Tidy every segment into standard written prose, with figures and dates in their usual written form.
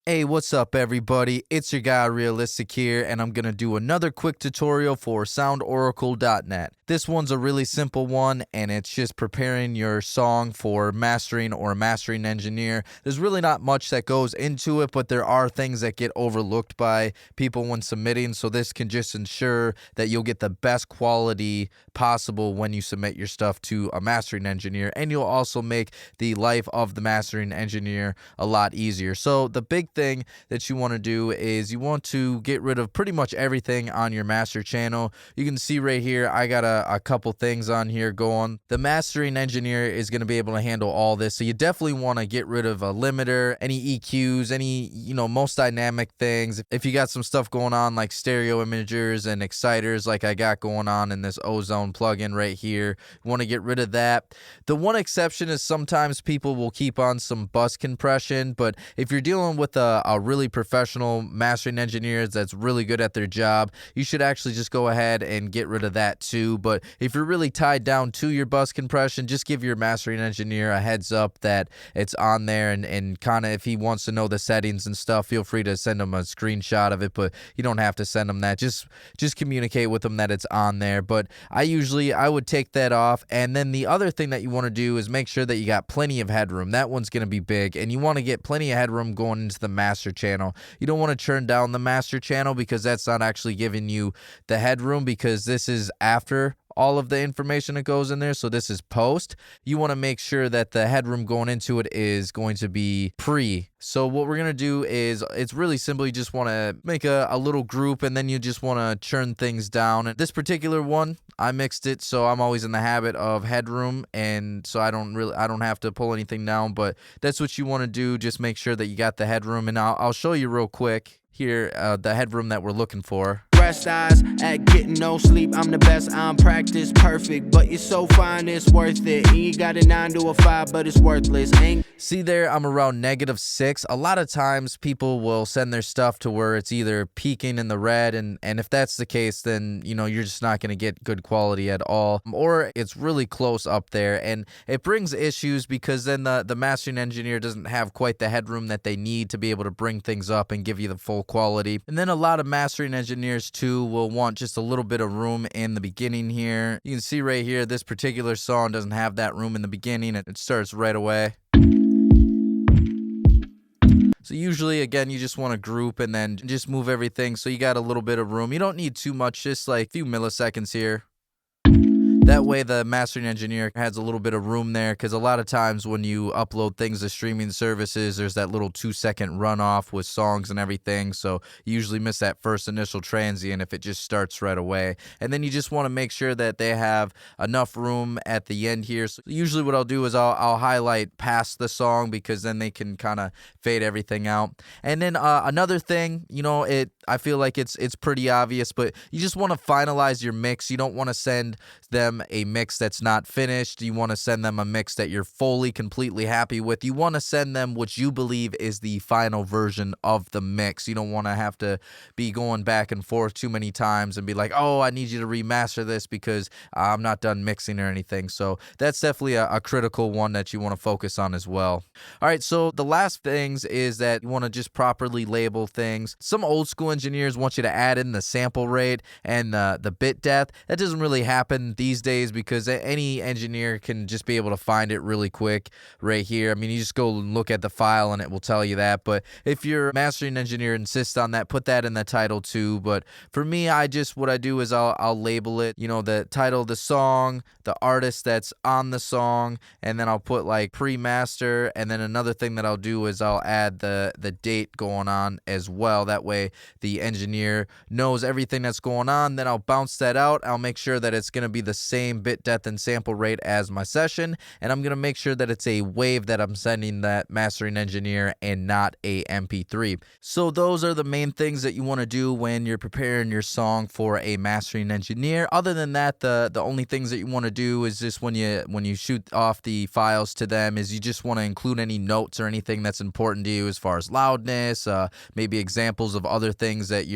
Hey, what's up everybody? It's your guy Realistic here, and I'm going to do another quick tutorial for SoundOracle.net. This one's a really simple one, and it's just preparing your song for mastering or a mastering engineer. There's really not much that goes into it, but there are things that get overlooked by people when submitting, so this can just ensure that you'll get the best quality possible when you submit your stuff to a mastering engineer, and you'll also make the life of the mastering engineer a lot easier. So the big thing that you want to do is you want to get rid of pretty much everything on your master channel. You can see right here I got a couple things on here going. The mastering engineer is going to be able to handle all this, so you definitely want to get rid of a limiter, any EQs, any most dynamic things. If you got some stuff going on like stereo imagers and exciters like I got going on in this ozone plugin right here, you want to get rid of that. The one exception is sometimes people will keep on some bus compression, but if you're dealing with a really professional mastering engineer that's really good at their job, you should actually just go ahead and get rid of that too. But if you're really tied down to your bus compression, just give your mastering engineer a heads up that it's on there, and kind of if he wants to know the settings and stuff, feel free to send him a screenshot of it, but you don't have to send him that. Just communicate with him that it's on there. But I would take that off. And then the other thing that you want to do is make sure that you got plenty of headroom. That one's going to be big, and you want to get plenty of headroom going into the master channel. You don't want to churn down the master channel because that's not actually giving you the headroom, because this is after all of the information that goes in there, so this is post. You want to make sure that the headroom going into it is going to be pre. So what we're going to do is, it's really simple. You just want to make a little group, and then you just want to churn things down. And this particular one, I mixed it, so I'm always in the habit of headroom, and so I don't have to pull anything down, but that's what you want to do. Just make sure that you got the headroom, and I'll show you real quick here the headroom that we're looking for. Rest eyes at getting no sleep. I'm the best, I'm practice perfect, but you're so fine, it's worth it. And you got a 9 to a 5, but it's worthless. See there, I'm around -6. A lot of times people will send their stuff to where it's either peaking in the red, and if that's the case, then you're just not going to get good quality at all, or it's really close up there, and it brings issues because then the mastering engineer doesn't have quite the headroom that they need to be able to bring things up and give you the full quality. And then a lot of mastering engineers too will want just a little bit of room in the beginning here. You can see right here, this particular song doesn't have that room in the beginning. It starts right away. So usually, again, you just want to group and then just move everything so you got a little bit of room. You don't need too much, just like a few milliseconds here. That way the mastering engineer has a little bit of room there, because a lot of times when you upload things to streaming services, there's that little 2-second runoff with songs and everything, so you usually miss that first initial transient if it just starts right away. And then you just want to make sure that they have enough room at the end here. So usually what I'll do is I'll highlight past the song, because then they can kind of fade everything out. And then another thing, I feel like it's pretty obvious, but you just want to finalize your mix. You don't want to send them a mix that's not finished. You want to send them a mix that you're fully, completely happy with. You want to send them what you believe is the final version of the mix. You don't want to have to be going back and forth too many times and be like, oh, I need you to remaster this because I'm not done mixing or anything. So that's definitely a critical one that you want to focus on as well. All right, so the last things is that you want to just properly label things. Some old school engineers want you to add in the sample rate and the bit depth. That doesn't really happen these days, because any engineer can just be able to find it really quick right here. I mean, you just go and look at the file and it will tell you that. But if your mastering engineer insists on that, put that in the title too. But for me, what I do is I'll label it, the title of the song, the artist that's on the song, and then I'll put like pre-master. And then another thing that I'll do is I'll add the date going on as well. That way the engineer knows everything that's going on. Then I'll bounce that out. I'll make sure that it's going to be the same bit depth and sample rate as my session, and I'm going to make sure that it's a wave that I'm sending that mastering engineer and not a MP3. So those are the main things that you want to do when you're preparing your song for a mastering engineer. Other than that, the only things that you want to do is just when you shoot off the files to them, is you just want to include any notes or anything that's important to you as far as loudness, maybe examples of other things that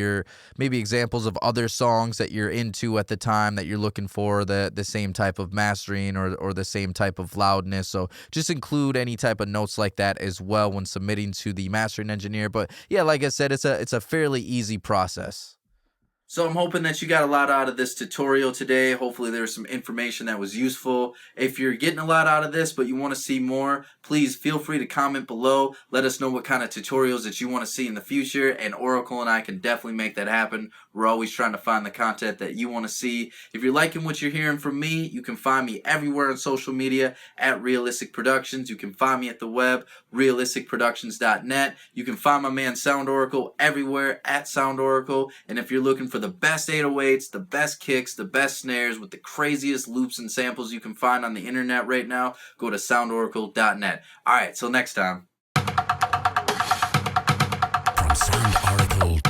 maybe examples of other songs that you're into at the time that you're looking for the the same type of mastering or the same type of loudness. So just include any type of notes like that as well when submitting to the mastering engineer. But yeah, like I said, it's a fairly easy process. So I'm hoping that you got a lot out of this tutorial today. Hopefully there was some information that was useful. If you're getting a lot out of this but you want to see more, please feel free to comment below. Let us know what kind of tutorials that you want to see in the future, and Oracle and I can definitely make that happen. We're always trying to find the content that you want to see. If you're liking what you're hearing from me, you can find me everywhere on social media at Realistic Productions. You can find me at the web, realisticproductions.net. You can find my man SoundOracle everywhere at SoundOracle. And if you're looking for the best 808s, the best kicks, the best snares with the craziest loops and samples you can find on the internet right now, go to SoundOracle.net. All right, till next time. From SoundOracle